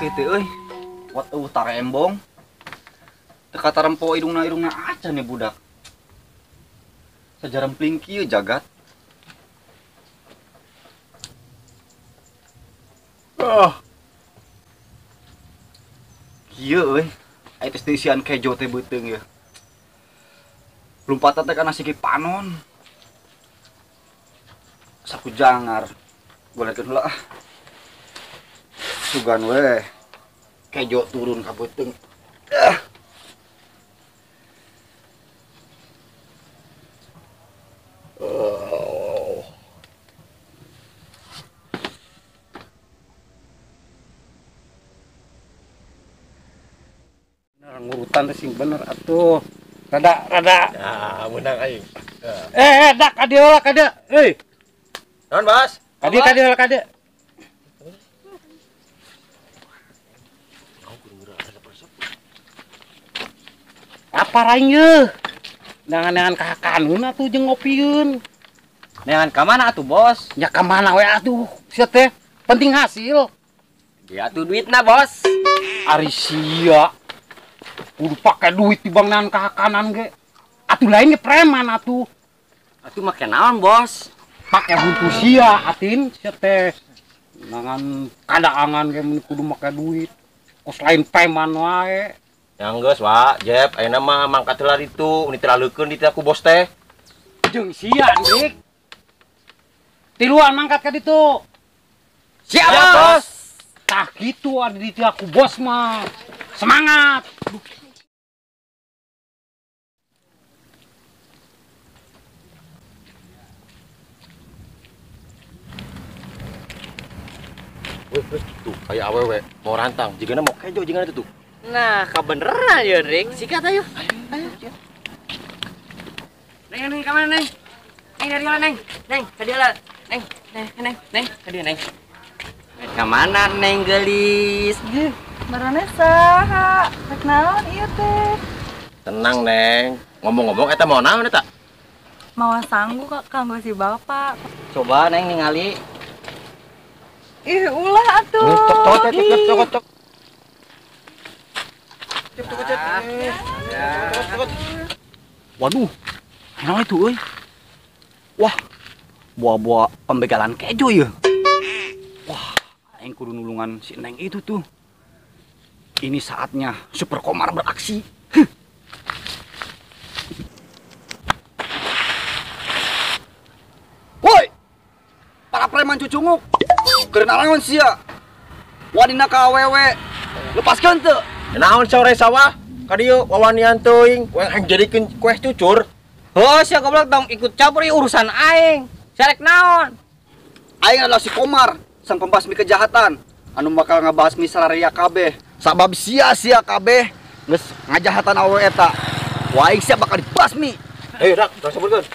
kitu euy. Wat tarembong. Teka tarempo irungna acan nih budak. Sajarempling kieu jagat. Kieu euy. Aya teh isian kejo teh beuteung ya. Lumpata teh kana sigi panon. Saku jangar. Golekeun heula ah. Sugan we. Kejo turun ka beuteung. Ngurutan teh sing bener atuh. Rada. Ya, menang aing. Dak kade heula kade. Euy. Naon, Bos? Kade heula kade. Apa raing ye? Dengan kahakaneun atuh jeung ngopieun. Neangan ka mana atuh, Bos? Nya ka mana we atuh? Sia teh penting hasil. Ya atuh duitna, Bos. Ari sia. Kudu pake duit tibang nahan kahakanan ge. Atuh lain ge preman atuh. Atuh make naon, Bos? Pake buntu sia atin sia teh. Nangan kadaangan ge mun kudu make duit. Kos lain preman wae. Yang geus, Wak. Jep, ayeuna mah mangkat heula ditu, uni teraleukeun di aku bos teh. Jeung sia dik. Tiluan mangkat ka ditu. Siap, Bos. Tah kitu ada di aku bos mah. Semangat. Weh, tuh, kayak awewe mau rantang, jigana mau kejo jigana tuh. Nah, kabeneran ya, Rik. Sikat ayo. Ayo. Neng, ka mana, Neng? Neng, dari mana, Neng? Neng, ka dieu lah. Neng, ka dieu, Neng. Ka mana, Neng gelis? Marane saha? Rek naon ieu teh? Tenang, Neng. Ngomong-ngomong eta mau naon eta? Mawa sanggup kanggo si bapak. Coba, Neng, ningali. Ih, ulah atuh. Cok. Waduh, naon itu euy? Wah, buah-buah pembegalan kejo ya. Wah, aing kudu nulungan si Neng itu tuh. Ini saatnya Super Komar beraksi. Woi, para preman cucunguk, keur naon sia? Wadina ka awewe, lepaskeun teu? Naon sore sawah? Ka dieu wawanian teuing, we jadikeun kueh cucur. Oh, sia goblok dong ikut campur urusan aing. Sarek naon? Aing adalah si Komar, sang pembasmi kejahatan. Anu bakal ngabasmi sararia kabeh. Sabab sia-sia kabeh geus ngajahatan awewe eta. Wah, aing sia bakal dibasmi. Ayo, Dak, tong saburkeun.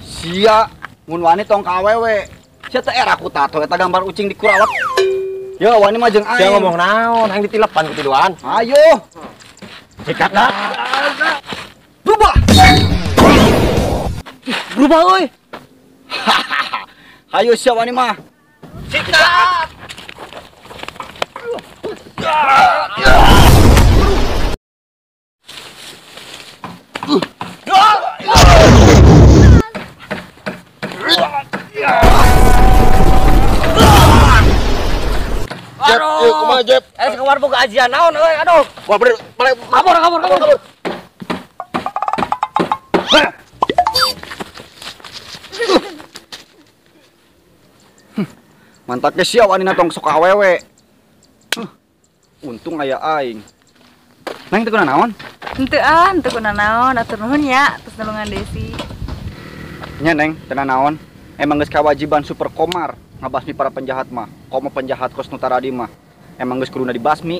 Sia mun wani tong ka awewe. Sia teh era ku tato eta gambar ucing di kurawat. Yo, wani mah jeung aing. Sia ngomong naon, aing ditilepan ku tiluan. Ayo. Sikat dah. Berubah. Berubah euy. Hayo sia wani mah. Sikat. Jep, yuk kumaha Jep? Keluar boga ajian naon euy, aduh. Wah bener, Kabur. Mantapnya sia wanina tong sok awewe. Untung aya aing. Neng teu naon? Henteu kunaon, atur nuhun ya, terus nulungan Desi. Nya Neng, teu naon. Emang geus kewajiban Super Komar ngabasmi para penjahat mah. Komo penjahat kos Nutaradi mah. Emang geus kuduna dibasmi.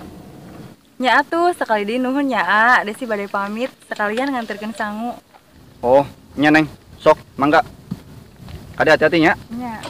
Nya atuh sekali di nuhun ya, Desi bade pamit sekalian nganterkeun sangu. Oh, nya Neng. Sok, mangga. Ada hati-hati nya. Nya.